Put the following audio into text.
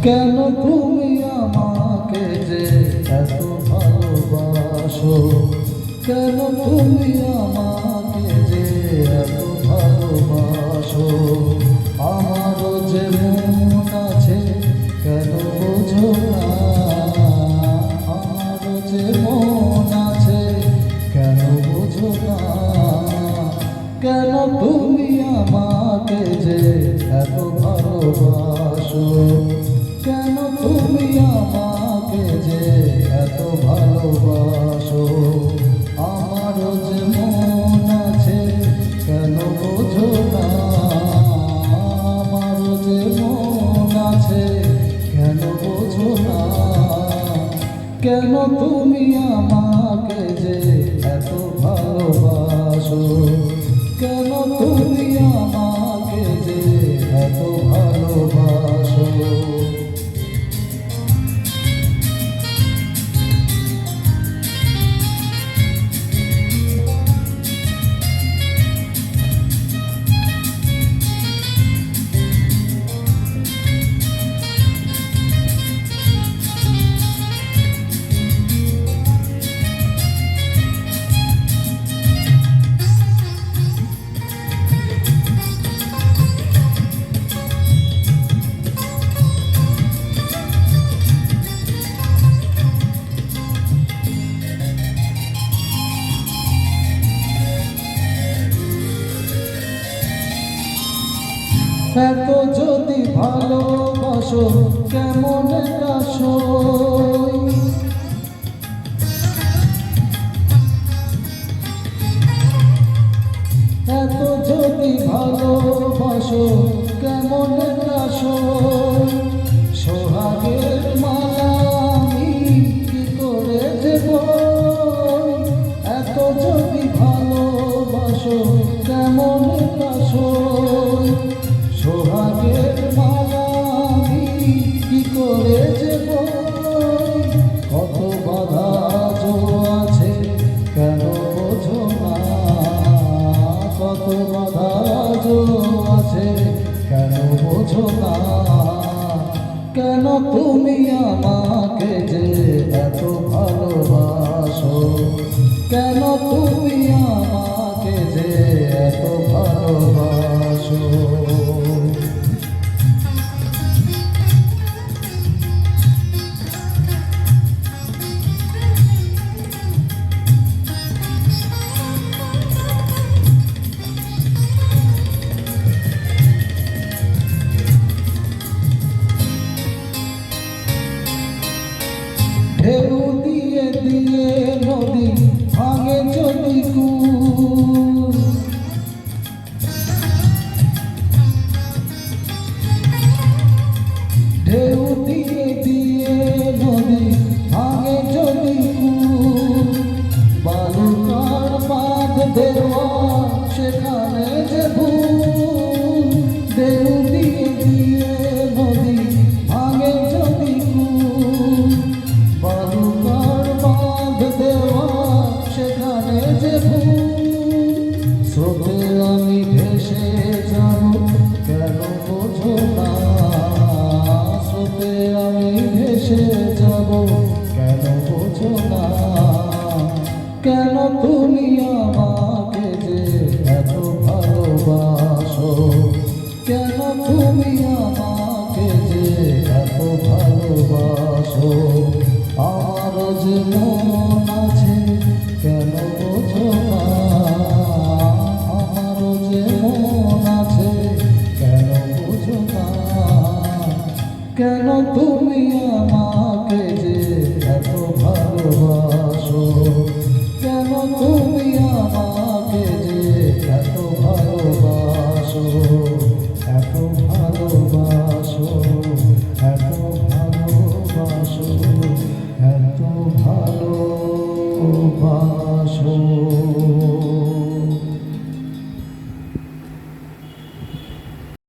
কেন তুমি আমাকে যে এত ভালোবাসো, কেন তুমি আমাকে যে এত ভালোবাসো। আমারও যে মন আছে কেন বোঝো না, আমারও যে মন আছে কেন বোঝো না। কেন তুমি আমাকে যে এত ভালোবাসো, কেন তুমি আমাকে যে এত ভালোবাসো। আমারও যে মন আছে কেন বোঝো না, আমারও যে মন আছে কেন বোঝো না। কেন তুমি আমাকে যে এত ভালোবাসো, কেন তুমি আমাকে যে এত ভালোবাসো। এত যদি ভালোবাসো কেমন সই, এত যদি ভালোবাসো কেমন সই। সোহাগের মালা আমি কি করে দেব, এত যদি ভালোবাসো কেমন সই। সোহাগের মালা আমি কি করে দেব, কত বাধা আছে কেন বোঝো না, কত বাধা আছে কেন বোঝো না। কেন তুমি আমাকে যে এত ভালোবাসো, কেন তুমি আমাকে যে এত ভালোবাসো। ঢেউ দিয়ে দিয়ে নদী ভাঙে যদি কূল, ঢেউ দিয়ে দিয়ে নদী ভাঙে যদি কূল। বালুকার বাঁধ দেওয়া সেখানে যে ভুল, ঢেউ দিয়ে দিয়ে নদী ভাঙে যদি কূল। বালুকার বাঁধ দেওয়া সেখানে যে ভুল। স্রোতে আমি ভেসে যাব কেন বোঝো না, স্রোতে আমি ভেসে যাব কেন বোঝো না। কেন তুমি আমাকে যে এত ভালোবাসো, কেন তুমি আমাকে যে এত ভালোবাসো। আমারও যে মন আছে কেন বোঝো না, আমারও যে মন আছে কেন বোঝো না। কেন তুমি আমাকে যে এত ভালোবাসো, কেন তুমি আমাকে যে এত ভালোবাসো।